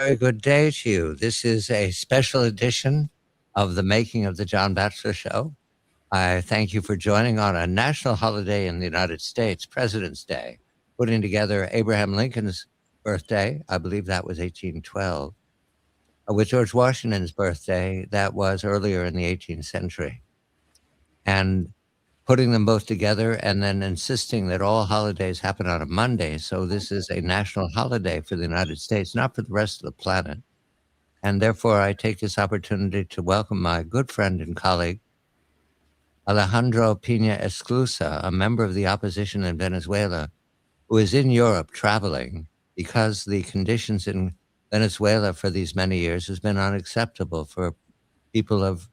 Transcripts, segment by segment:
very good day to you. This is a special edition of the Making of the John Batchelor Show. I thank you for joining on a national holiday in the United States, President's Day, putting together Abraham Lincoln's birthday. I believe that was 1812, with George Washington's birthday. That was earlier in the 18th century. And putting them both together and then insisting that all holidays happen on a Monday. So this is a national holiday for the United States, not for the rest of the planet. And therefore, I take this opportunity to welcome my good friend and colleague, Alejandro Peña Esclusa, a member of the opposition in Venezuela, who is in Europe traveling because the conditions in Venezuela for these many years has been unacceptable for people of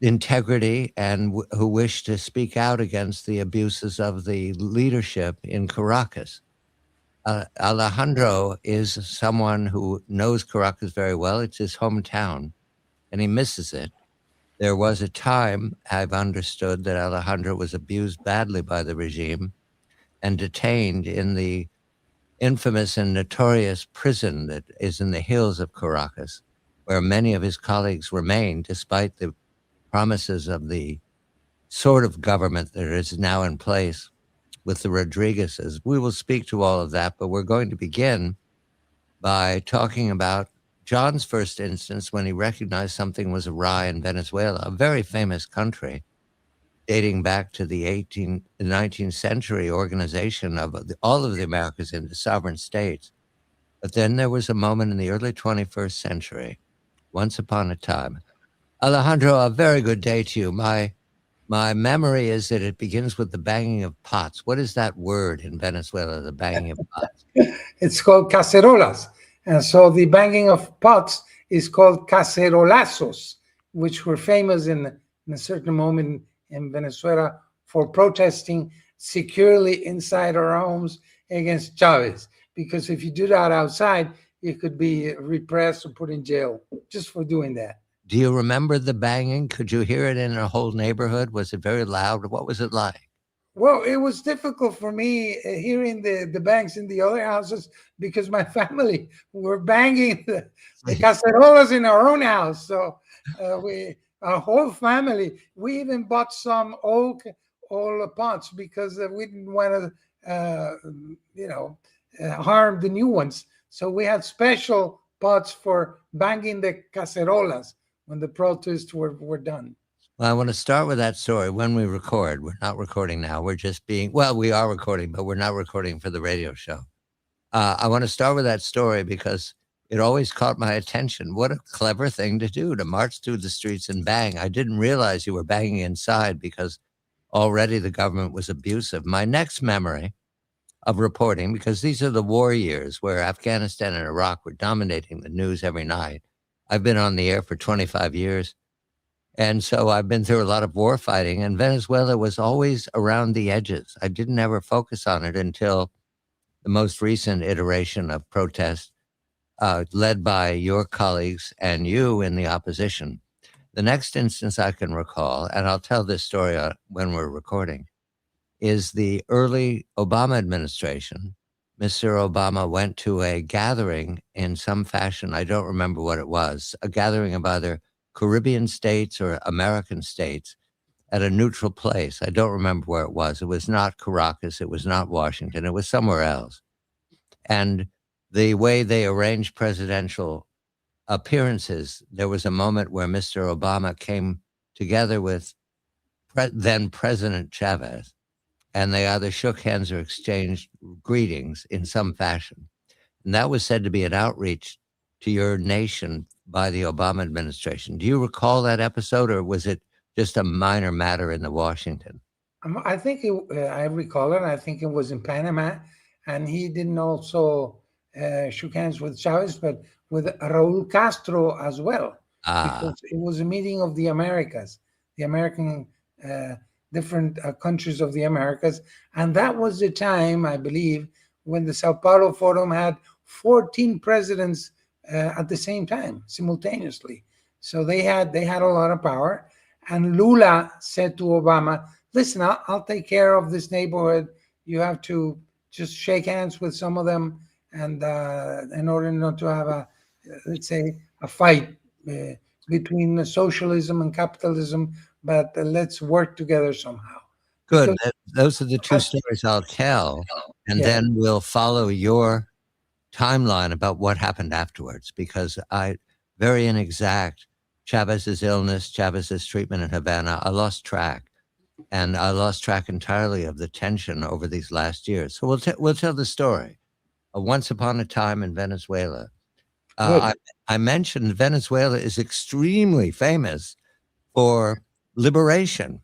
integrity and who wish to speak out against the abuses of the leadership in Caracas. Alejandro is someone who knows Caracas very well. It's his hometown, and he misses it. There was a time, I've understood, that Alejandro was abused badly by the regime and detained in the infamous and notorious prison that is in the hills of Caracas, where many of his colleagues remain, despite the promises of the sort of government that is now in place with the Rodriguezes. We will speak to all of that, but we're going to begin by talking about John's first instance when he recognized something was awry in Venezuela, a very famous country dating back to the 19th century organization of all of the Americas into sovereign states. But then there was a moment in the early 21st century, once upon a time. Alejandro, a very good day to you. My memory is that it begins with the banging of pots. What is that word in Venezuela, the banging of pots? It's called cacerolas. And so the banging of pots is called cacerolazos, which were famous in a certain moment in Venezuela for protesting securely inside our homes against Chavez. Because if you do that outside, you could be repressed or put in jail just for doing that. Do you remember the banging? Could you hear it in a whole neighborhood? Was it very loud? What was it like? Well, it was difficult for me hearing the bangs in the other houses because my family were banging the cacerolas in our own house. So our whole family, we even bought some old pots because we didn't want to, harm the new ones. So we had special pots for banging the cacerolas when the protests were done. Well, I want to start with that story. When we record, we're not recording now. We're just we are recording, but we're not recording for the radio show. I want to start with that story because it always caught my attention. What a clever thing to do, to march through the streets and bang. I didn't realize you were banging inside because already the government was abusive. My next memory of reporting, because these are the war years where Afghanistan and Iraq were dominating the news every night. I've been on the air for 25 years. And so I've been through a lot of war fighting, and Venezuela was always around the edges. I didn't ever focus on it until the most recent iteration of protest led by your colleagues and you in the opposition. The next instance I can recall, and I'll tell this story when we're recording, is the early Obama administration. Mr. Obama went to a gathering in some fashion. I don't remember what it was, a gathering of either Caribbean states or American states at a neutral place. I don't remember where it was. It was not Caracas. It was not Washington. It was somewhere else. And the way they arranged presidential appearances, there was a moment where Mr. Obama came together with then President Chavez, and they either shook hands or exchanged greetings in some fashion. And that was said to be an outreach to your nation by the Obama administration. Do you recall that episode, or was it just a minor matter in the Washington? I think I recall it. I think it was in Panama, and he didn't also shook hands with Chavez, but with Raúl Castro as well. Because it was a meeting of the Americas, the American different countries of the Americas. And that was the time, I believe, when the Sao Paulo Forum had 14 presidents at the same time, simultaneously. So they had a lot of power. And Lula said to Obama, listen, I'll take care of this neighborhood. You have to just shake hands with some of them and in order not to have a, let's say, a fight between socialism and capitalism, but let's work together somehow. Good. Those are the two stories I'll tell, and then we'll follow your timeline about what happened afterwards, because very inexact. Chavez's illness, Chavez's treatment in Havana, I lost track. And I lost track entirely of the tension over these last years. So we'll tell the story. Once upon a time in Venezuela. I mentioned Venezuela is extremely famous for liberation.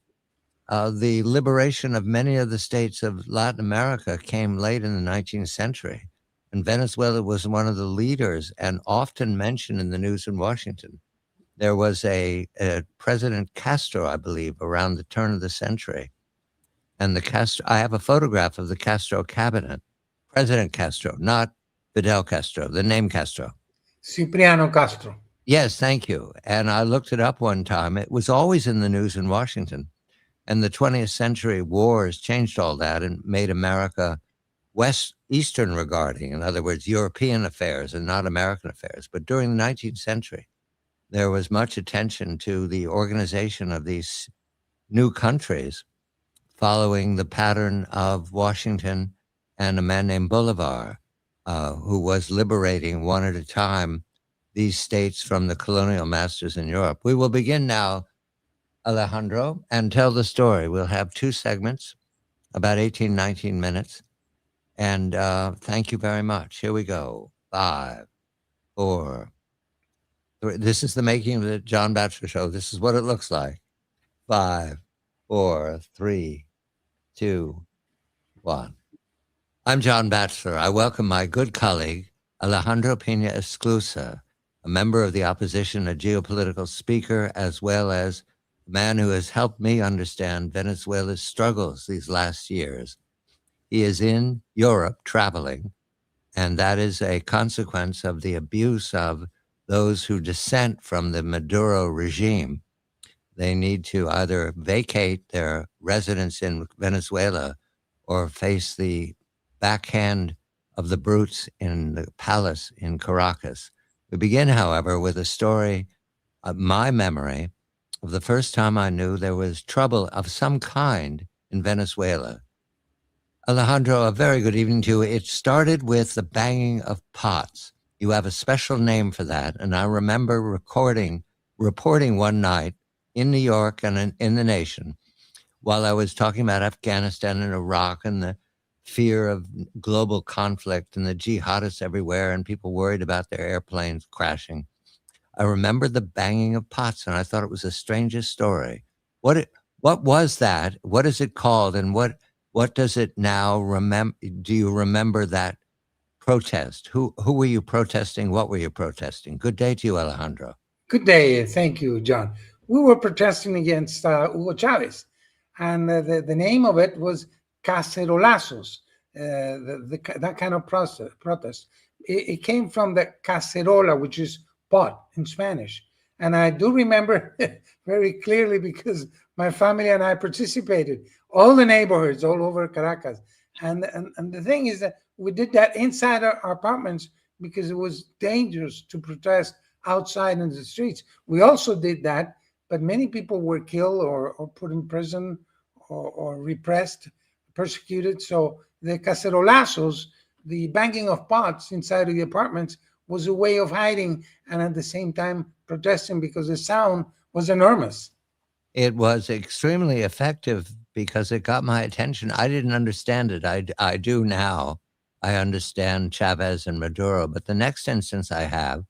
The liberation of many of the states of Latin America came late in the 19th century. And Venezuela was one of the leaders and often mentioned in the news in Washington. There was a President Castro, I believe, around the turn of the century. And I have a photograph of the Castro cabinet. President Castro, not Fidel Castro, the name Castro. Cipriano Castro. Yes, thank you. And I looked it up one time. It was always in the news in Washington. And the 20th century wars changed all that and made America Eastern regarding, in other words, European affairs and not American affairs. But during the 19th century, there was much attention to the organization of these new countries following the pattern of Washington and a man named Bolivar, who was liberating one at a time these states from the colonial masters in Europe. We will begin now, Alejandro, and tell the story. We'll have two segments, about 18, 19 minutes. And thank you very much. Here we go. 5, 4, 3. This is the making of the John Batchelor Show. This is what it looks like. 5, 4, 3, 2, 1. I'm John Batchelor. I welcome my good colleague, Alejandro Peña Esclusa, a member of the opposition, a geopolitical speaker, as well as a man who has helped me understand Venezuela's struggles these last years. He is in Europe traveling, and that is a consequence of the abuse of those who dissent from the Maduro regime. They need to either vacate their residence in Venezuela or face the backhand of the brutes in the palace in Caracas. We begin, however, with a story of my memory of the first time I knew there was trouble of some kind in Venezuela. Alejandro, a very good evening to you. It started with the banging of pots. You have a special name for that. And I remember reporting one night in New York and in the nation while I was talking about Afghanistan and Iraq and the fear of global conflict and the jihadists everywhere and people worried about their airplanes crashing. I remember the banging of pots, and I thought it was the strangest story. What was that? What is it called? And what does it now remember? Do you remember that protest? Who were you protesting? What were you protesting? Good day to you, Alejandro. Good day. Thank you, John. We were protesting against Hugo Chavez, and the name of it was cacerolazos, that kind of protest. It came from the cacerola, which is pot in Spanish. And I do remember very clearly because my family and I participated, all the neighborhoods all over Caracas. And the thing is that we did that inside our apartments because it was dangerous to protest outside in the streets. We also did that, but many people were killed or put in prison or repressed, persecuted. So the cacerolazos, the banging of pots inside of the apartments, was a way of hiding and at the same time protesting because the sound was enormous. It was extremely effective because it got my attention. I didn't understand it. I do now. I understand Chavez and Maduro. But the next instance I have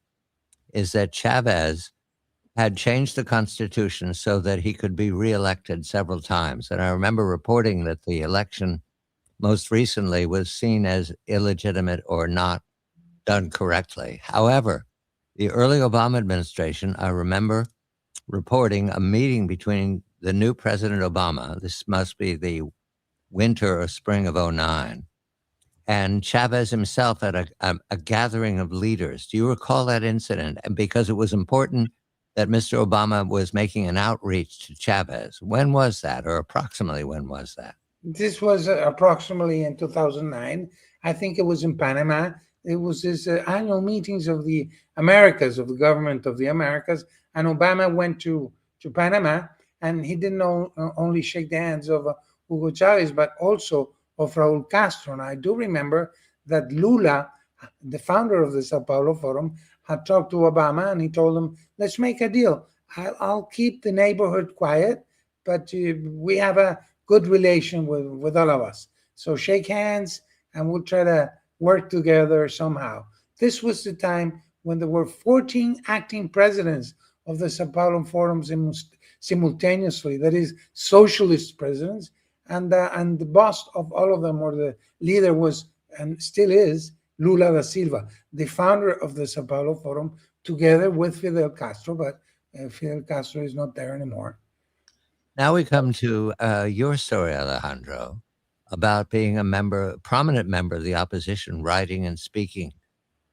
is that Chavez had changed the Constitution so that he could be reelected several times. And I remember reporting that the election most recently was seen as illegitimate or not done correctly. However, the early Obama administration, I remember reporting a meeting between the new President Obama, this must be the winter or spring of 2009, and Chavez himself at a gathering of leaders. Do you recall that incident? And because it was important that Mr. Obama was making an outreach to Chavez. When was that, or approximately when was that? This was approximately in 2009. I think it was in Panama. it was this annual meetings of the Americas, of the government of the Americas, and Obama went to Panama, and he didn't only shake the hands of Hugo Chavez, but also of Raúl Castro. And I do remember that Lula, the founder of the Sao Paulo Forum, had talked to Obama, and he told him, let's make a deal. I'll keep the neighborhood quiet, but we have a good relation with all of us. So shake hands, and we'll try to work together somehow. This was the time when there were 14 acting presidents of the Sao Paulo Forums simultaneously, that is, socialist presidents, and the boss of all of them, or the leader, was and still is Lula da Silva, the founder of the Sao Paulo Forum, together with Fidel Castro, but Fidel Castro is not there anymore. Now we come to your story, Alejandro, about being a prominent member of the opposition, writing and speaking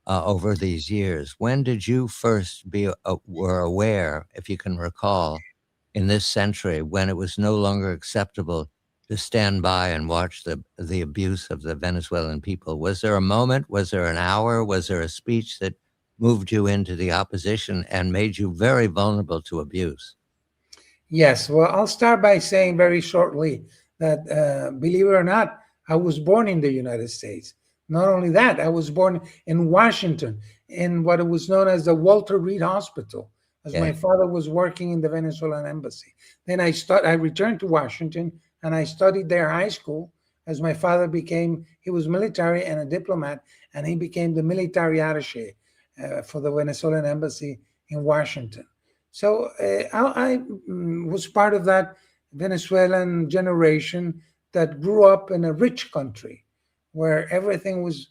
over these years. When did you first were aware, if you can recall, in this century, when it was no longer acceptable to stand by and watch the abuse of the Venezuelan people? Was there a moment? Was there an hour? Was there a speech that moved you into the opposition and made you very vulnerable to abuse? Yes, well, I'll start by saying very shortly that, believe it or not, I was born in the United States. Not only that, I was born in Washington, in what was known as the Walter Reed Hospital, as my father was working in the Venezuelan embassy. Then I returned to Washington, and I studied there high school, as my father he was military and a diplomat, and he became the military attaché for the Venezuelan embassy in Washington. So I was part of that Venezuelan generation that grew up in a rich country where everything was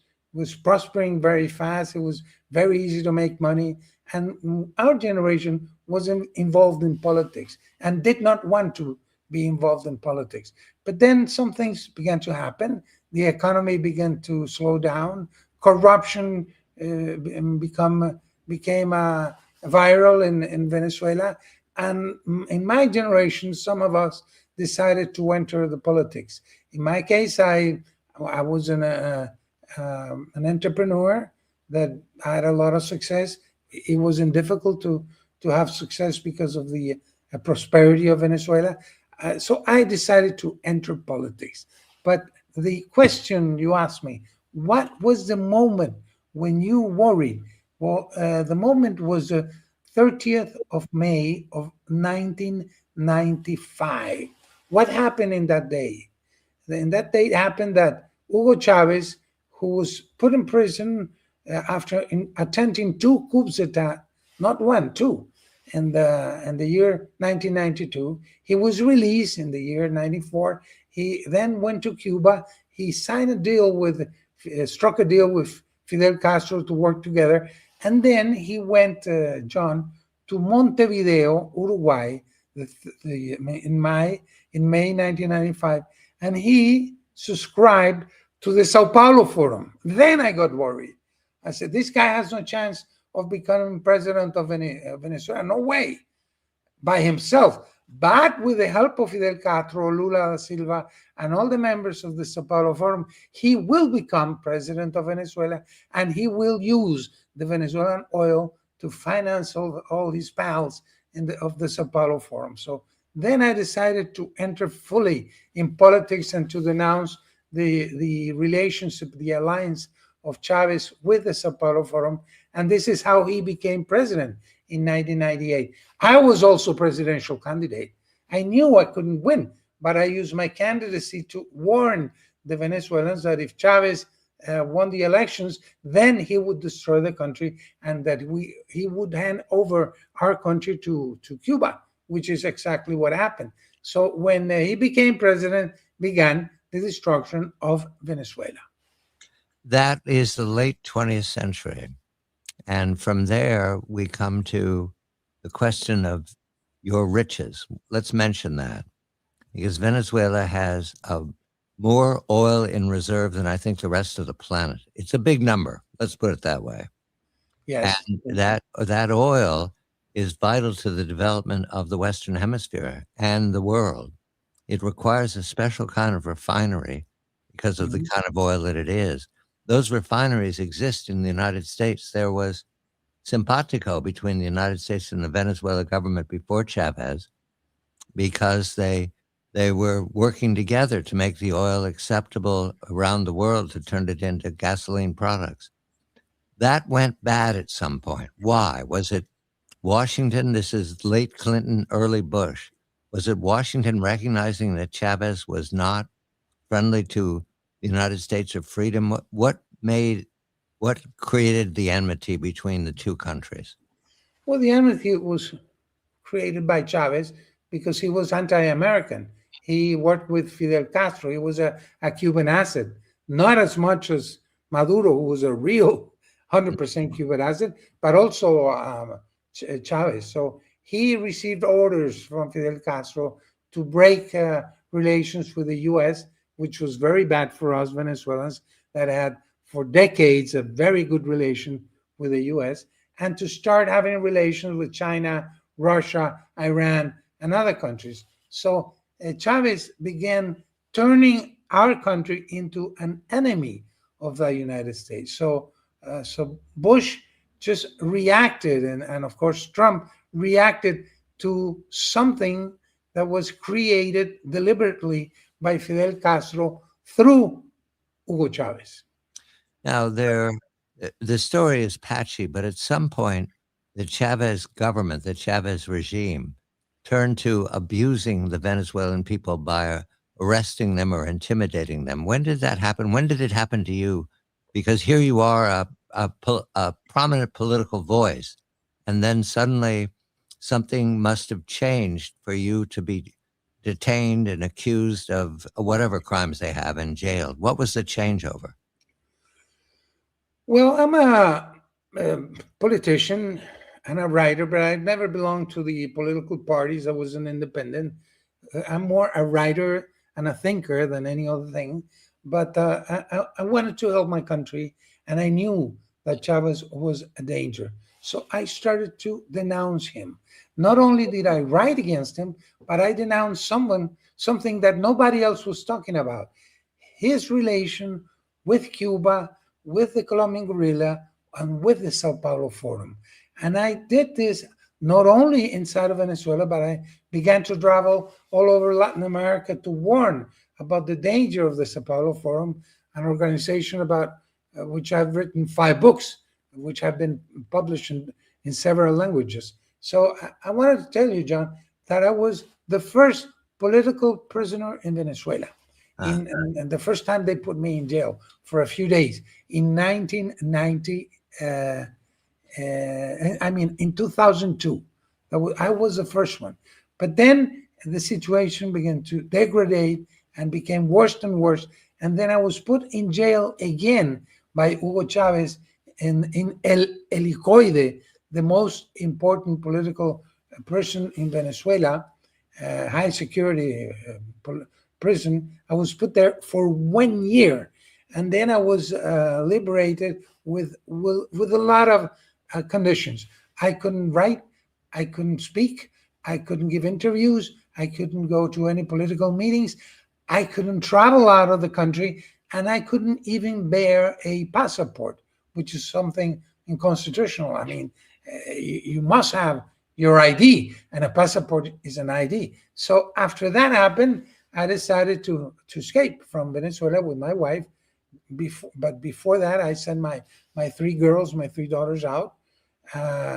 prospering very fast. It was very easy to make money. And our generation wasn't involved in politics and did not want to be involved in politics. But then some things began to happen. The economy began to slow down. Corruption became viral in Venezuela. And in my generation, some of us decided to enter the politics. In my case, I was an entrepreneur that had a lot of success. It wasn't difficult to have success because of the prosperity of Venezuela. So I decided to enter politics. But the question you asked me, what was the moment when you worried? Well, the moment was the 30th of May of 1995. What happened in that day? In that day, it happened that Hugo Chavez, who was put in prison after attempting 2 coups d'etat, not 1, 2, in the year 1992, he was released in the year 94. He then went to Cuba. He signed a deal struck a deal with Fidel Castro to work together. And then he went, John, to Montevideo, Uruguay, in May 1995, and he subscribed to the Sao Paulo Forum. Then I got worried. I said, this guy has no chance of becoming president of Venezuela. No way. By himself. But with the help of Fidel Castro, Lula da Silva, and all the members of the Sao Paulo Forum, he will become president of Venezuela, and he will use the Venezuelan oil to finance all his pals of the Sao Paulo Forum. So then I decided to enter fully in politics and to denounce the relationship, the alliance of Chavez with the Sao Paulo Forum. And this is how he became president in 1998. I was also presidential candidate. I knew I couldn't win, but I used my candidacy to warn the Venezuelans that if Chavez won the elections, then he would destroy the country, and that he would hand over our country to Cuba, which is exactly what happened. So when he became president, began the destruction of Venezuela. That is the late 20th century. And from there, we come to the question of your riches. Let's mention that, because Venezuela has more oil in reserve than I think the rest of the planet. It's a big number. Let's put it that way. Yes. And that oil is vital to the development of the Western Hemisphere and the world. It requires a special kind of refinery because of the kind of oil that it is. those refineries exist in the United States. There was simpatico between the United States and the Venezuela government before Chavez because they were working together to make the oil acceptable around the world, to turn it into gasoline products. That went bad at some point. Why? Was it Washington? This is late Clinton, early Bush. Was it Washington recognizing that Chavez was not friendly to the United States of freedom? What created the enmity between the two countries? Well, the enmity was created by Chavez because he was anti-American. He worked with Fidel Castro. He was a Cuban asset, not as much as Maduro, who was a real 100% Cuban asset, but also Chavez. So he received orders from Fidel Castro to break relations with the U.S., which was very bad for us Venezuelans that had for decades a very good relation with the U.S., and to start having relations with China, Russia, Iran, and other countries. So Chavez began turning our country into an enemy of the United States. So Bush just reacted, and of course Trump reacted to something that was created deliberately by Fidel Castro through Hugo Chavez. Now, the story is patchy, but at some point, the Chavez government, the Chavez regime, turned to abusing the Venezuelan people by arresting them or intimidating them. When did that happen? When did it happen to you? Because here you are, a prominent political voice, and then suddenly something must have changed for you to be detained and accused of whatever crimes they have and jailed. What was the changeover? Well, I'm a politician and a writer, but I've never belonged to the political parties. I was an independent. I'm more a writer and a thinker than any other thing. But I wanted to help my country, and I knew that Chavez was a danger. So I started to denounce him. Not only did I write against him, but I denounced something that nobody else was talking about: his relation with Cuba, with the Colombian guerrilla, and with the Sao Paulo Forum. And I did this not only inside of Venezuela, but I began to travel all over Latin America to warn about the danger of the Sao Paulo Forum, an organization about which I've written 5 books, which have been published in several languages. So I wanted to tell you, John, that I was the first political prisoner in Venezuela. And the first time they put me in jail for a few days in 1990, in 2002. I was the first one. But then the situation began to degrade and became worse and worse. And then I was put in jail again by Hugo Chavez in El Helicoide, the most important political prison in Venezuela, high security prison. I was put there for 1 year, and then I was liberated with a lot of conditions. I couldn't write, I couldn't speak, I couldn't give interviews, I couldn't go to any political meetings, I couldn't travel out of the country, and I couldn't even bear a passport, which is something unconstitutional. I mean, you must have your ID, and a passport is an ID. So after that happened, I decided to escape from Venezuela with my wife. But before that, I sent my 3 girls, my 3 daughters out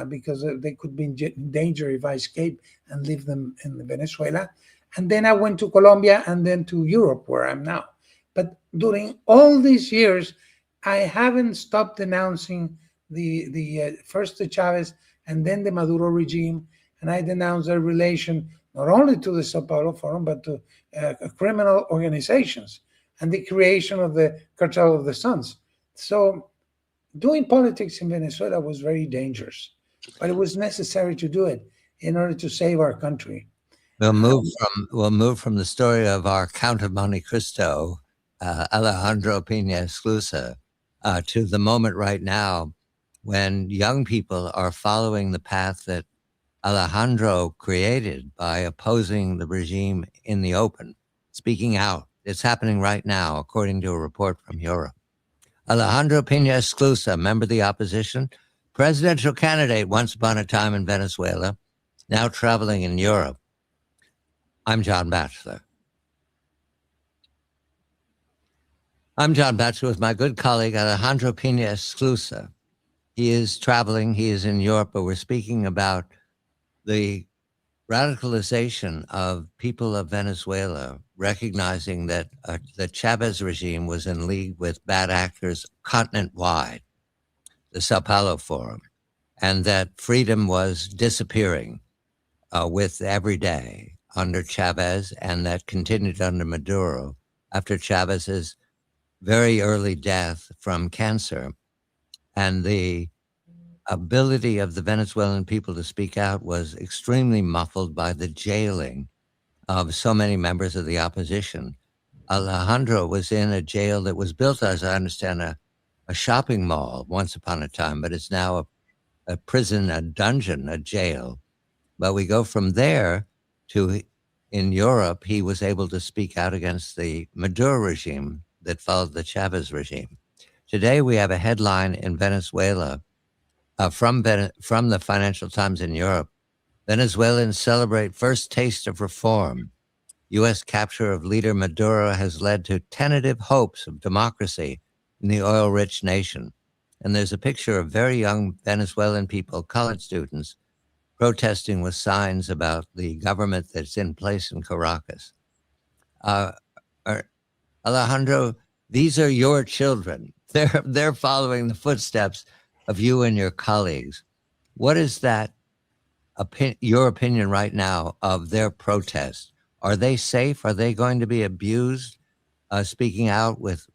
because they could be in danger if I escape and leave them in Venezuela. And then I went to Colombia and then to Europe, where I'm now. But during all these years, I haven't stopped denouncing first the Chavez and then the Maduro regime, and I denounced their relation not only to the Sao Paulo Forum, but to criminal organizations and the creation of the Cartel of the Suns. So doing politics in Venezuela was very dangerous, but it was necessary to do it in order to save our country. We'll move from the story of our Count of Monte Cristo, Alejandro Peña Esclusa, to the moment right now when young people are following the path that Alejandro created by opposing the regime in the open, speaking out. It's happening right now, according to a report from Europe. Alejandro Peña Esclusa, member of the opposition, presidential candidate once upon a time in Venezuela, now traveling in Europe. I'm John Batchelor. I'm John Batchelor with my good colleague Alejandro Peña Esclusa. He is traveling, he is in Europe, but we're speaking about the radicalization of people of Venezuela, recognizing that the Chavez regime was in league with bad actors continent-wide, the Sao Paulo Forum, and that freedom was disappearing with every day under Chavez, and that continued under Maduro after Chavez's very early death from cancer. And the ability of the Venezuelan people to speak out was extremely muffled by the jailing of so many members of the opposition. Alejandro was in a jail that was built, as I understand, a shopping mall once upon a time, but it's now a prison, a dungeon, a jail. But we go from there to, in Europe, he was able to speak out against the Maduro regime that followed the Chavez regime. Today, we have a headline in Venezuela from the Financial Times in Europe. Venezuelans celebrate first taste of reform. U.S. capture of leader Maduro has led to tentative hopes of democracy in the oil-rich nation. And there's a picture of very young Venezuelan people, college students, protesting with signs about the government that's in place in Caracas. Alejandro, these are your children. They're following the footsteps of you and your colleagues. What is that your opinion right now of their protest? Are they safe? Are they going to be abused? Speaking out with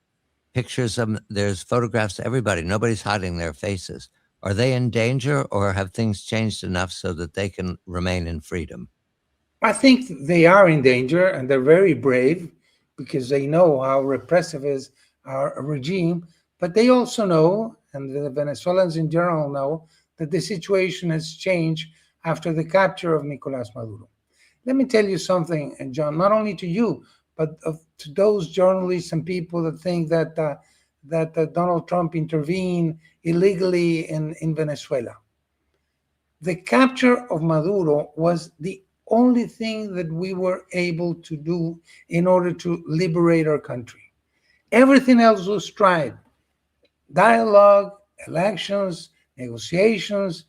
pictures of, there's photographs of everybody. Nobody's hiding their faces. Are they in danger, or have things changed enough so that they can remain in freedom? I think they are in danger, and they're very brave because they know how repressive is our regime. But they also know, and the Venezuelans in general know, that the situation has changed after the capture of Nicolás Maduro. Let me tell you something, and John, not only to you, but to those journalists and people that think that Donald Trump intervened illegally in Venezuela. The capture of Maduro was the only thing that we were able to do in order to liberate our country. Everything else was tried. Dialogue, elections, negotiations,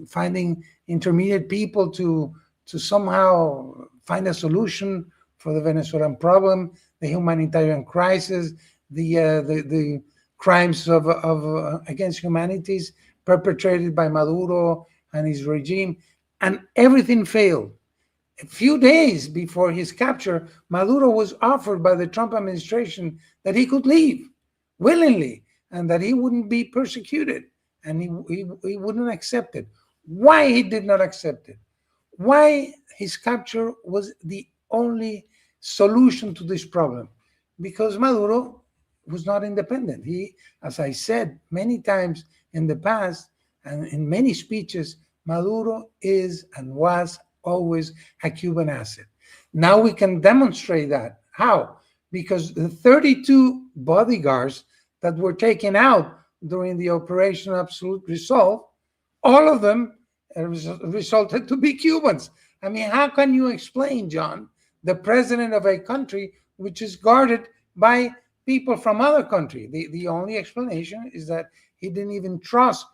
finding intermediate people to somehow find a solution for the Venezuelan problem, the humanitarian crisis, the crimes of against humanities perpetrated by Maduro and his regime, and everything failed. A few days before his capture, Maduro was offered by the Trump administration that he could leave willingly and that he wouldn't be persecuted, and he wouldn't accept it. Why he did not accept it? Why his capture was the only solution to this problem? Because Maduro was not independent. He, as I said many times in the past and in many speeches, Maduro is and was always a Cuban asset. Now we can demonstrate that. How? Because the 32 bodyguards that were taken out during the Operation Absolute Resolve, all of them resulted to be Cubans. I mean, how can you explain, John, the president of a country which is guarded by people from other countries? The only explanation is that he didn't even trust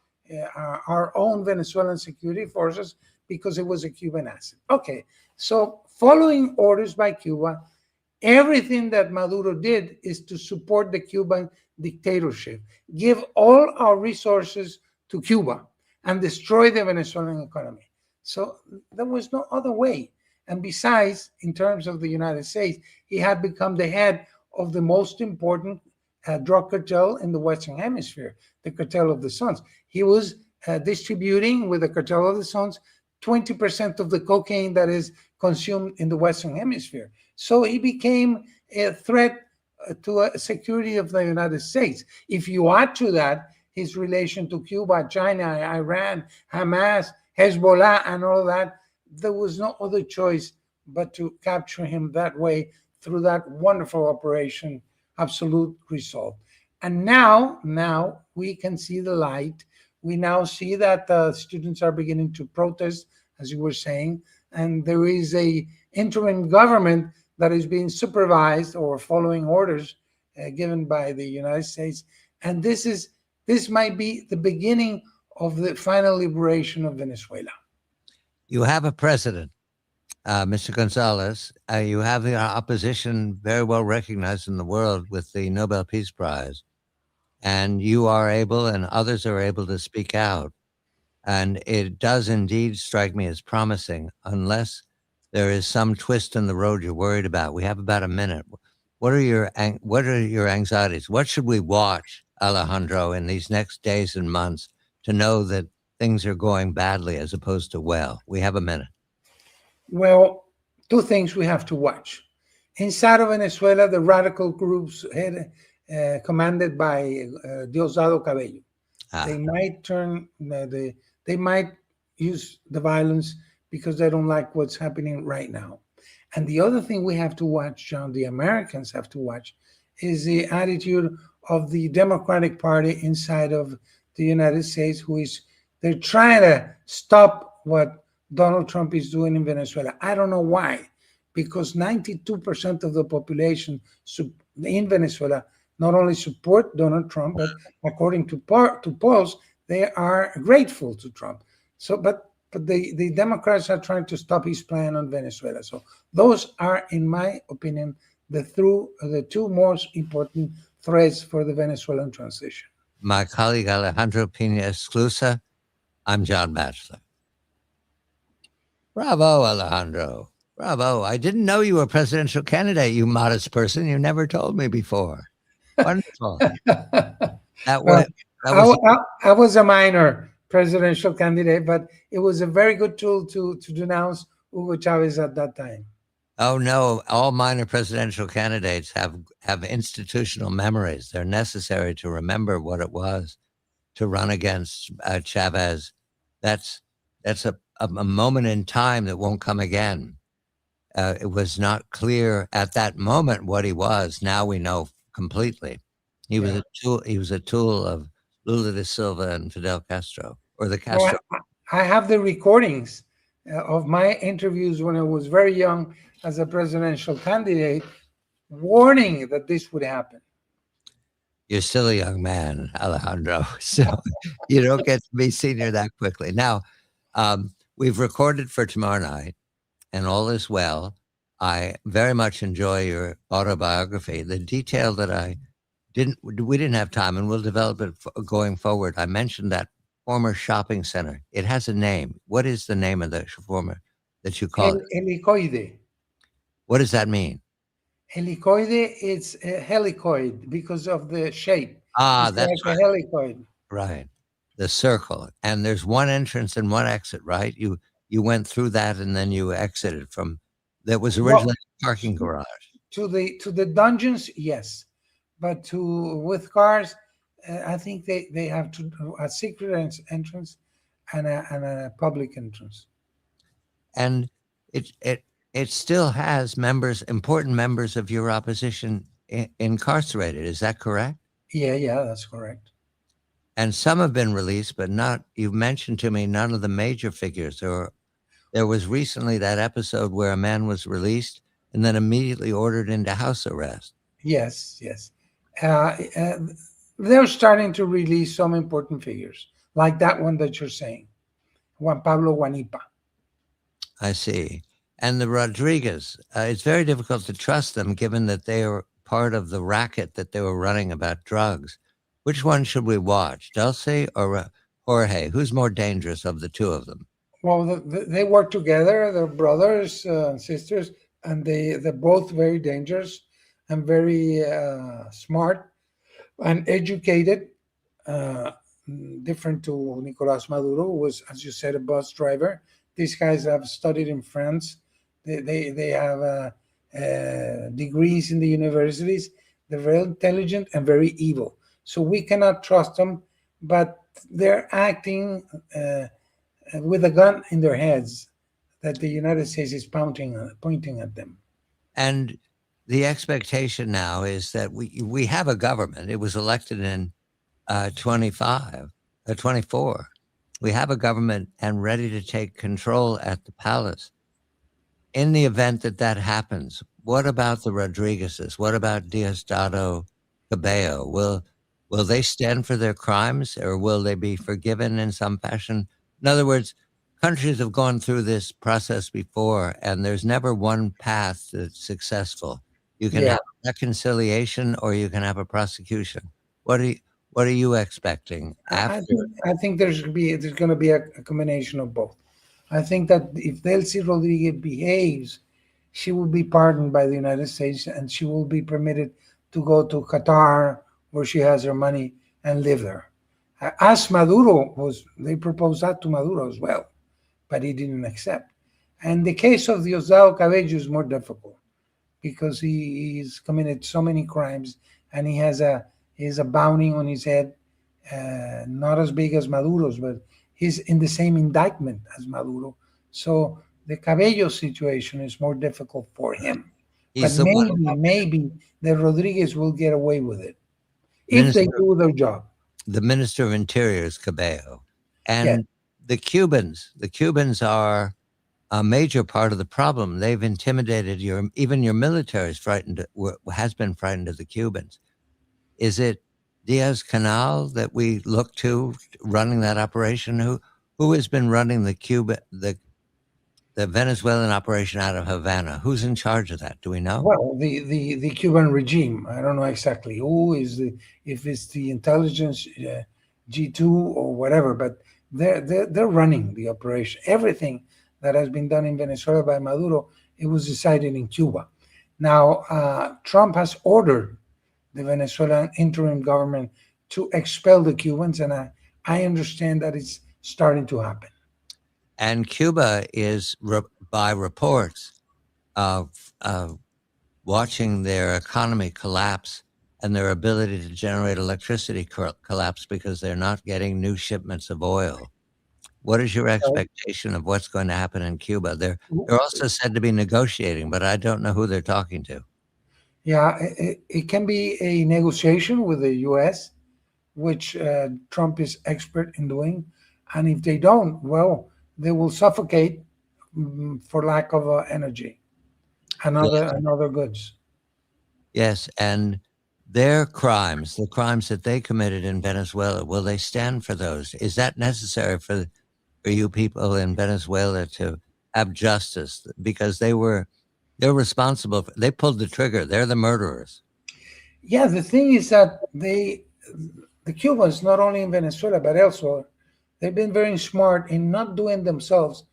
our own Venezuelan security forces because it was a Cuban asset. Okay, so following orders by Cuba, everything that Maduro did is to support the Cuban dictatorship, give all our resources to Cuba, and destroy the Venezuelan economy. So there was no other way. And besides, in terms of the United States, he had become the head of the most important drug cartel in the Western Hemisphere, the Cartel of the Suns. He was distributing with the Cartel of the Suns 20% of the cocaine that is consumed in the Western Hemisphere. So he became a threat to the security of the United States. If you add to that his relation to Cuba, China, Iran, Hamas, Hezbollah, and all that, there was no other choice but to capture him that way through that wonderful operation, Absolute Resolve. And now we can see the light. We now see that students are beginning to protest, as you were saying, and there is a interim government that is being supervised or following orders given by the United States. And this might be the beginning of the final liberation of Venezuela. You have a president, Mr. Gonzalez. You have the opposition very well recognized in the world with the Nobel Peace Prize. And you are able, and others are able to speak out. And it does indeed strike me as promising, unless there is some twist in the road you're worried about. We have about a minute. What are your anxieties? What should we watch, Alejandro, in these next days and months to know that things are going badly as opposed to well? We have a minute. Well, two things we have to watch. Inside of Venezuela, the radical groups commanded by Diosdado Cabello, they might turn they might use the violence because they don't like what's happening right now. And the other thing we have to watch, John, the Americans have to watch, is the attitude of the Democratic Party inside of the United States, they're trying to stop what Donald Trump is doing in Venezuela. I don't know why, because 92% of the population in Venezuela not only support Donald Trump, but according to polls, they are grateful to Trump. So, but the Democrats are trying to stop his plan on Venezuela. So those are, in my opinion, the two most important threats for the Venezuelan transition. My colleague Alejandro Peña Esclusa, I'm John Batchelor. Bravo, Alejandro. Bravo. I didn't know you were a presidential candidate, you modest person. You never told me before. Wonderful. I was a minor presidential candidate, but it was a very good tool to denounce Hugo Chavez at that time. Oh, no. All minor presidential candidates have institutional memories. They're necessary to remember what it was to run against Chavez. That's a moment in time that won't come again. It was not clear at that moment what he was. Now we know completely. He was a tool. He was a tool of Lula da Silva and Fidel Castro, or the Castro. Well, I have the recordings of my interviews when I was very young as a presidential candidate, warning that this would happen. You're still a young man, Alejandro, so you don't get to be senior that quickly. Now, we've recorded for tomorrow night, and all is well. I very much enjoy your autobiography. The detail that we didn't have time, and we'll develop it going forward. I mentioned that former shopping center. It has a name. What is the name of the former that you call it? Helicoide. What does that mean? Helicoide, it's a helicoid because of the shape. That's like right. A helicoid. Right. The circle. And there's one entrance and one exit, right? You went through that and then you exited from that was originally a parking garage. To the dungeons, yes. But with cars, I think they have a secret entrance and a public entrance. And it still has important members of your opposition incarcerated. Is that correct? Yeah, that's correct. And some have been released, but not. You mentioned to me none of the major figures. Or there was recently that episode where a man was released and then immediately ordered into house arrest. Yes. They're starting to release some important figures, like that one that you're saying, Juan Pablo Guanipa. I see. And the Rodriguez, it's very difficult to trust them given that they are part of the racket that they were running about drugs. Which one should we watch, Dulce or Jorge? Who's more dangerous of the two of them? Well, they work together. They're brothers and sisters, and they're both very dangerous and very smart and educated, different to Nicolás Maduro, who was, as you said, a bus driver. These guys have studied in France. They have degrees in the universities. They're very intelligent and very evil. So we cannot trust them, but they're acting with a gun in their heads that the United States is pointing at them. And the expectation now is that we have a government. It was elected in 24. We have a government and ready to take control at the palace. In the event that that happens, what about the Rodriguezes? What about Diosdado Cabello? Will they stand for their crimes, or will they be forgiven in some fashion? In other words, countries have gone through this process before, and there's never one path that's successful. You can Yeah, have reconciliation, or you can have a prosecution. What are you expecting after? I think there's going to be a combination of both. I think that if Delcy Rodriguez behaves, she will be pardoned by the United States and she will be permitted to go to Qatar, where she has her money, and live there. As Maduro was, they proposed that to Maduro as well, but he didn't accept. And the case of Diosdado Cabello is more difficult because he's committed so many crimes and he has a bounty on his head, not as big as Maduro's, but he's in the same indictment as Maduro. So the Cabello situation is more difficult for him. But He's the one, maybe the Rodriguez will get away with it if they Minister, do their job. the Minister of Interior is Cabello, Yeah. and the Cubans are a major part of the problem. They've intimidated even your military is has been frightened of the Cubans. Is it Diaz Canal that we look to running that operation? Who has been running the Venezuelan operation out of Havana? Who's in charge of that? Do we know? Well, the Cuban regime. I don't know exactly who is if it's the intelligence G2 or whatever, but they're running the operation. Everything that has been done in Venezuela by Maduro, it was decided in Cuba. Now, Trump has ordered the Venezuelan interim government to expel the Cubans, and I understand that it's starting to happen. And Cuba is, by reports, watching their economy collapse and their ability to generate electricity collapse because they're not getting new shipments of oil. What is your expectation of what's going to happen in Cuba? They're also said to be negotiating, but I don't know who they're talking to. Yeah, it can be a negotiation with the U.S., which Trump is expert in doing. And if they don't, well, they will suffocate for lack of energy and other goods. Yes, and their crimes, the crimes that they committed in Venezuela, will they stand for those? Is that necessary for you people in Venezuela to have justice? Because they're responsible. They pulled the trigger. They're the murderers. Yeah, the thing is that the Cubans, not only in Venezuela but elsewhere, they've been very smart in not doing themselves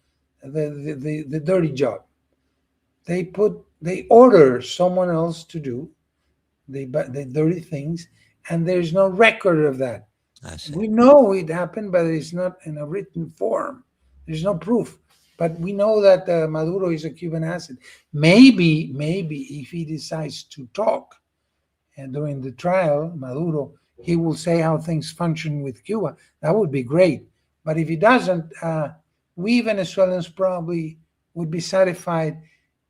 the dirty job. They order someone else to do the dirty things, and there's no record of that. We know it happened, but it's not in a written form. There's no proof. But we know that Maduro is a Cuban asset. Maybe if he decides to talk and during the trial, Maduro, he will say how things function with Cuba. That would be great. But if he doesn't, we Venezuelans probably would be satisfied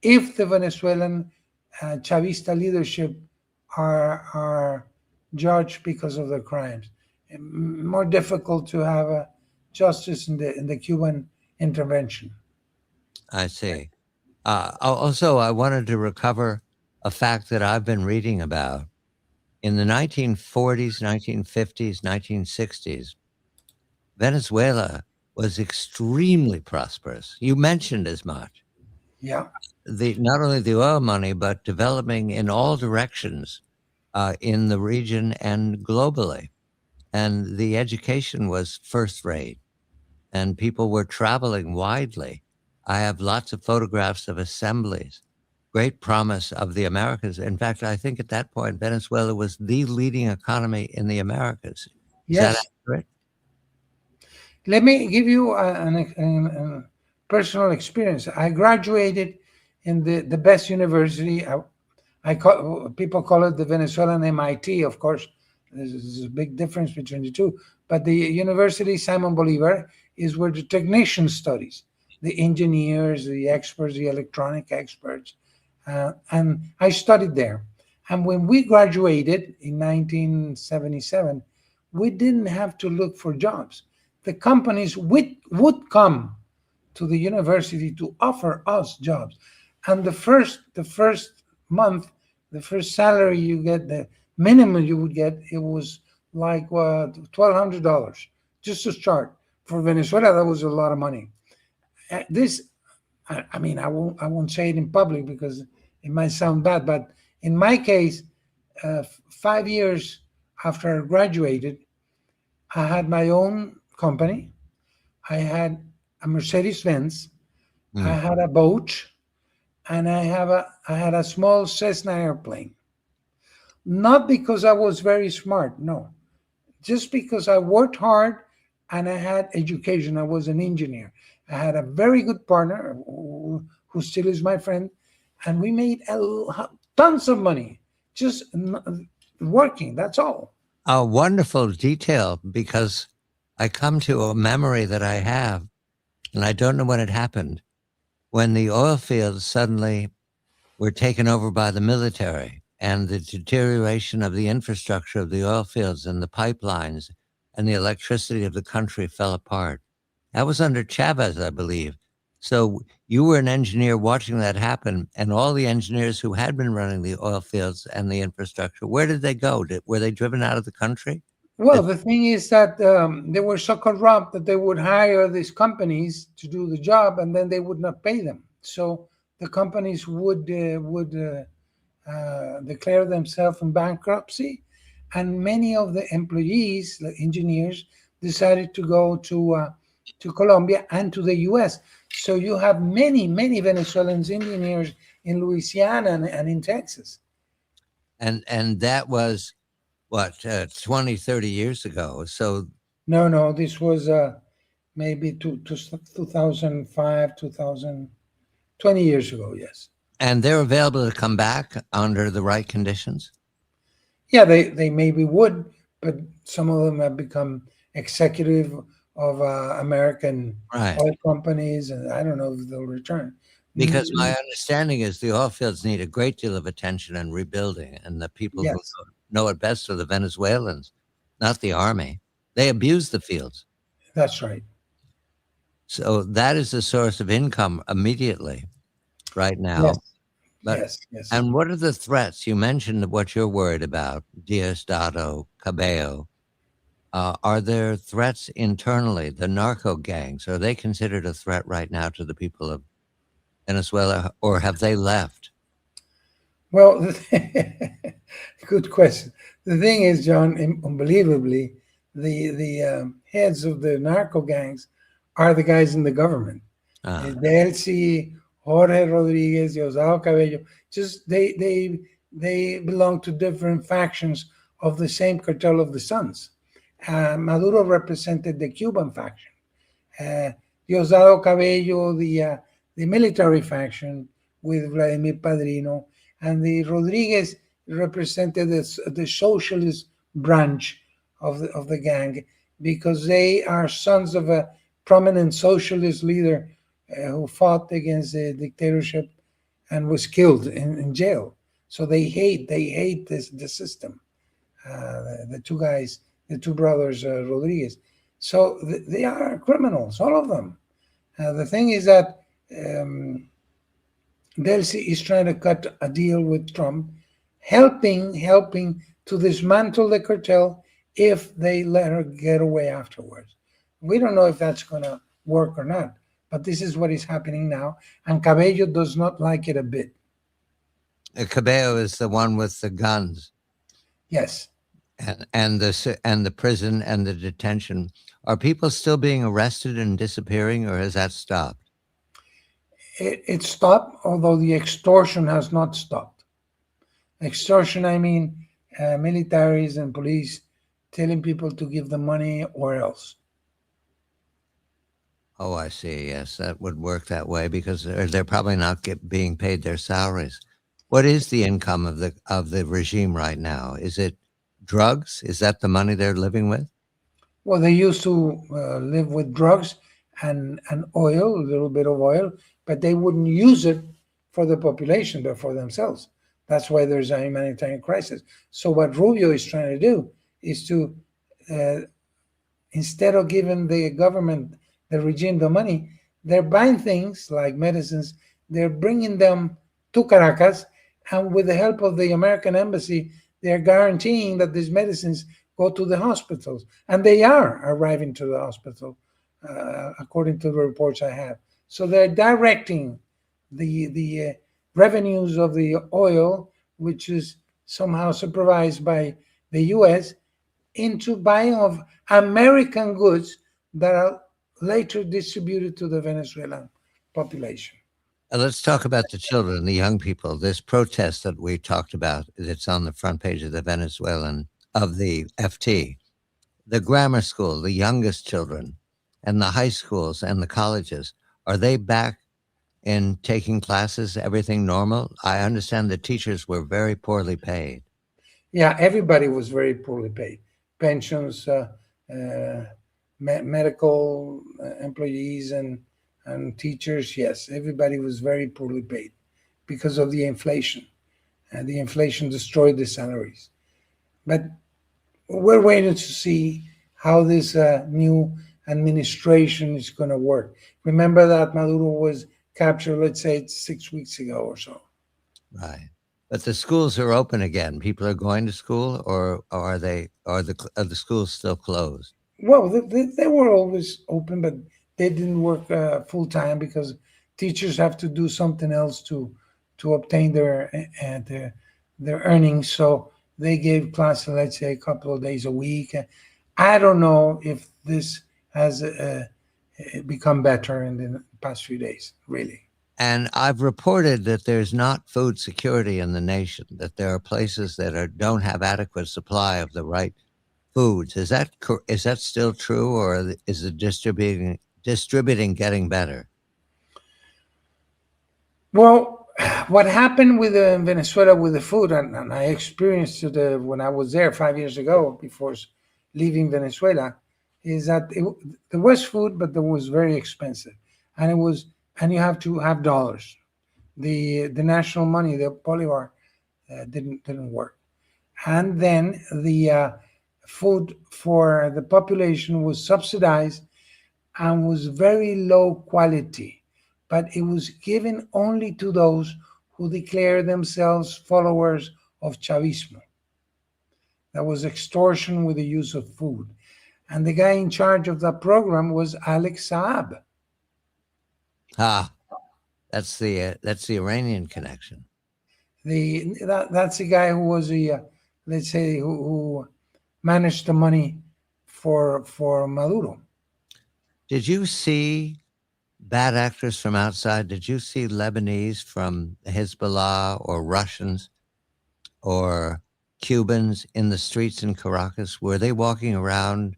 if the Venezuelan Chavista leadership are judged because of their crimes. More difficult to have justice in the Cuban intervention. I see. Also, I wanted to recover a fact that I've been reading about. In the 1940s, 1950s, 1960s, Venezuela was extremely prosperous. You mentioned as much. Yeah. Not only the oil money, but developing in all directions in the region and globally. And the education was first rate, and people were traveling widely. I have lots of photographs of assemblies, great promise of the Americas. In fact, I think at that point, Venezuela was the leading economy in the Americas. Is that Yes. accurate? Let me give you a personal experience. I graduated in the best university. People call it the Venezuelan MIT. Of course, there's a big difference between the two. But the University Simon Bolivar is where the technician studies, the engineers, the experts, the electronic experts, and I studied there. And when we graduated in 1977, we didn't have to look for jobs. The companies would come to the university to offer us jobs. And the first month, the first salary you get, the minimum you would get, it was like $1,200 just to start. For Venezuela, that was a lot of money. This, I mean, I won't say it in public because it might sound bad, but in my case, 5 years after I graduated, I had my own company. I had a Mercedes Benz. I had a boat, and I had a small Cessna airplane. Not because I was very smart, no, just because I worked hard and I had education. I was an engineer. I had a very good partner who still is my friend, and we made tons of money just working. That's all. A wonderful detail, because I come to a memory that I have, and I don't know when it happened, when the oil fields suddenly were taken over by the military, and the deterioration of the infrastructure of the oil fields and the pipelines and the electricity of the country fell apart. That was under Chavez, I believe. So you were an engineer watching that happen, and all the engineers who had been running the oil fields and the infrastructure, where did they go? Were they driven out of the country? Well, the thing is that they were so corrupt that they would hire these companies to do the job, and then they would not pay them. So the companies would declare themselves in bankruptcy, and many of the employees, the engineers, decided to go to Colombia and to the U.S. So you have many Venezuelan engineers in Louisiana and in Texas. And that was what, 20, 30 years ago. So no, this was maybe 2005, 2020 years ago. Yes. And they're available to come back under the right conditions? Yeah, they maybe would, but some of them have become executive of American oil companies, and I don't know if they'll return. Because my understanding is the oil fields need a great deal of attention and rebuilding, and the people who know it best are the Venezuelans, not the army. They abuse the fields. That's right. So that is a source of income immediately right now. Yes. But, yes. And what are the threats? You mentioned what you're worried about, Diosdado, Cabello. Are there threats internally? The narco gangs, are they considered a threat right now to the people of Venezuela, or have they left? Well, good question. The thing is, John, unbelievably, the heads of the narco gangs are the guys in the government. Delcy, Jorge Rodriguez, Diosdado Cabello, just they belong to different factions of the same cartel of the Suns. Maduro represented the Cuban faction. Diosdado Cabello, the military faction with Vladimir Padrino, and the Rodriguez represented the socialist branch of the gang, because they are sons of a prominent socialist leader who fought against the dictatorship and was killed in jail. So they hate the system. The two guys, the two brothers Rodriguez. So they are criminals, all of them. The thing is that Delcy is trying to cut a deal with Trump, helping to dismantle the cartel if they let her get away afterwards. We don't know if that's going to work or not, but this is what is happening now, and Cabello does not like it a bit. Cabello is the one with the guns. Yes. And the prison and the detention. Are people still being arrested and disappearing, or has that stopped? It stopped, although the extortion has not stopped. Extortion, I mean, militaries and police telling people to give them money or else. Oh, I see. Yes, that would work that way, because they're probably not being paid their salaries. What is the income of the regime right now? Is it drugs? Is that the money they're living with? Well, they used to live with drugs and oil, a little bit of oil, but they wouldn't use it for the population, but for themselves. That's why there's a humanitarian crisis. So what Rubio is trying to do is to, instead of giving the government, the regime, the money, they're buying things like medicines. They're bringing them to Caracas, and with the help of the American embassy, they're guaranteeing that these medicines go to the hospitals, and they are arriving to the hospital, according to the reports I have. So they're directing the revenues of the oil, which is somehow supervised by the U.S., into buying of American goods that are later distributed to the Venezuelan population. Let's talk about the children, the young people. This protest that we talked about, that's on the front page of the Venezuelan, of the FT, the grammar school, the youngest children, and the high schools and the colleges, are they back in taking classes, everything normal? I understand the teachers were very poorly paid. Yeah, everybody was very poorly paid. Pensions, medical employees, and teachers, yes, everybody was very poorly paid because of the inflation. And the inflation destroyed the salaries. But we're waiting to see how this new administration is going to work. Remember that Maduro was captured, let's say, 6 weeks ago or so. Right. But the schools are open again. People are going to school, or are the schools still closed? Well, they were always open, but they didn't work full time because teachers have to do something else to obtain their earnings. So they gave classes, let's say, a couple of days a week. I don't know if this has become better in the past few days, really. And I've reported that there's not food security in the nation, that there are places that don't have adequate supply of the right foods. Is that still true, or is the distributing getting better? Well, what happened with Venezuela with the food, and I experienced it when I was there 5 years ago before leaving Venezuela, is that there was food, but it was very expensive, and you have to have dollars. The national money, the bolivar, didn't work, and then the food for the population was subsidized and was very low quality, but it was given only to those who declare themselves followers of Chavismo. That was extortion with the use of food. And the guy in charge of that program was Alex Saab. Ah, that's the Iranian connection. That's the guy who was let's say, who managed the money for Maduro. Did you see bad actors from outside? Did you see Lebanese from Hezbollah, or Russians, or Cubans in the streets in Caracas? Were they walking around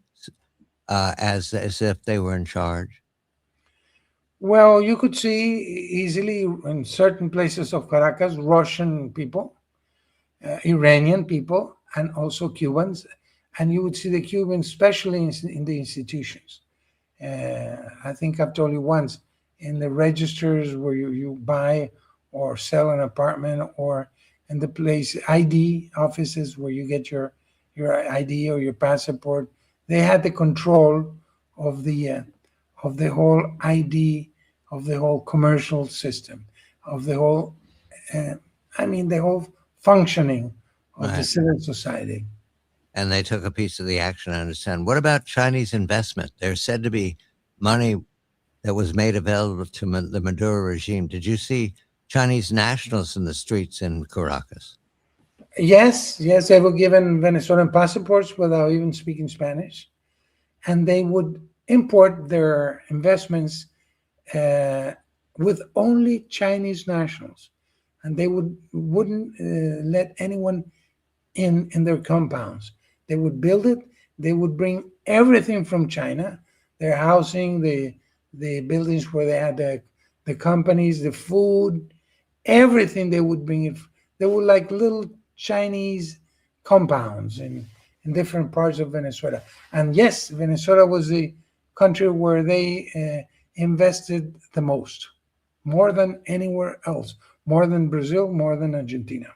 as if they were in charge? Well, you could see easily in certain places of Caracas, Russian people, Iranian people, and also Cubans. And you would see the Cubans, especially in the institutions. I think I've told you once, in the registers where you buy or sell an apartment, or in the place ID offices where you get your ID or your passport, they had the control of the whole ID, of the whole commercial system, of the whole the whole functioning of the civil society. And they took a piece of the action, I understand. What about Chinese investment? There's said to be money that was made available to the Maduro regime. Did you see Chinese nationals in the streets in Caracas? Yes, they were given Venezuelan passports without even speaking Spanish. And they would import their investments with only Chinese nationals. And they wouldn't let anyone in their compounds. They would build it. They would bring everything from China, their housing, the buildings where they had the companies, the food, everything. They would bring it. They were like little Chinese compounds in different parts of Venezuela. And yes, Venezuela was the country where they invested the most, more than anywhere else, more than Brazil, more than Argentina.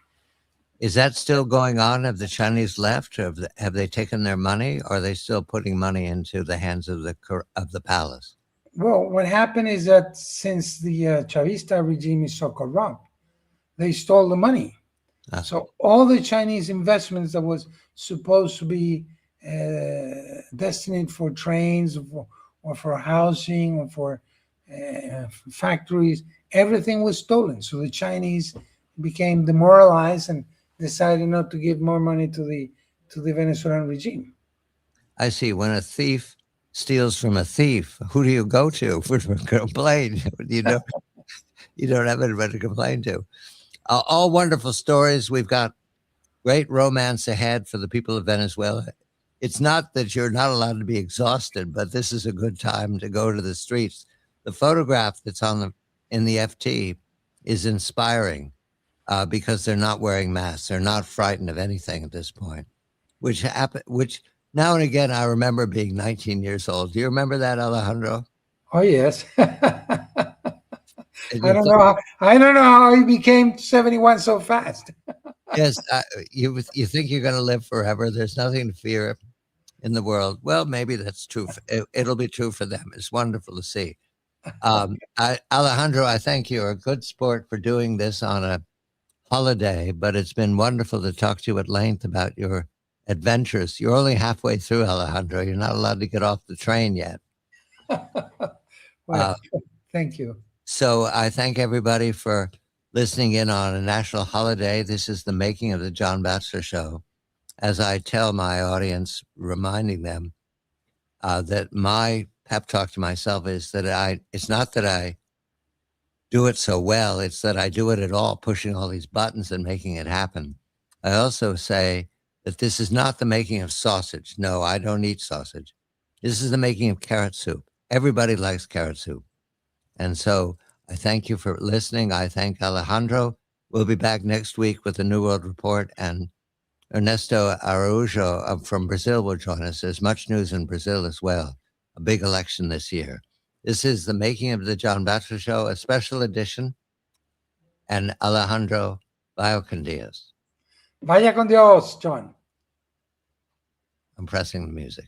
Is that still going on? Have the Chinese left? Or have they taken their money? Or are they still putting money into the hands of the palace? Well, what happened is that since the Chavista regime is so corrupt, they stole the money. So all the Chinese investments that was supposed to be destined for trains or for housing or for factories, everything was stolen. So the Chinese became demoralized and decided not to give more money to the Venezuelan regime. I see. When a thief steals from a thief, who do you go to for complain? You don't have anybody to complain to. All wonderful stories. We've got great romance ahead for the people of Venezuela. It's not that you're not allowed to be exhausted, but this is a good time to go to the streets. The photograph that's in the FT is inspiring because they're not wearing masks. They're not frightened of anything at this point, which now and again, I remember being 19 years old. Do you remember that, Alejandro? Oh, yes. I don't know how he became 71 so fast. Yes, you think you're going to live forever. There's nothing to fear in the world. Well, maybe that's true. It'll be true for them. It's wonderful to see. Alejandro, I thank you. You're a good sport for doing this on a holiday, but it's been wonderful to talk to you at length about your adventures. You're only halfway through, Alejandro. You're not allowed to get off the train yet. Well, thank you. So I thank everybody for listening in on a national holiday. This is the making of the John Batchelor Show. As I tell my audience, reminding them that my pep talk to myself is that it's not that I do it so well, it's that I do it at all, pushing all these buttons and making it happen. I also say that this is not the making of sausage. No, I don't eat sausage. This is the making of carrot soup. Everybody likes carrot soup. And so I thank you for listening. I thank Alejandro. We'll be back next week with the New World Report, and Ernesto Araújo from Brazil will join us. There's much news in Brazil as well. A big election this year. This is the making of the John Batchelor Show, a special edition. And Alejandro, vaya con Dios. Vaya con Dios, John. I'm pressing the music.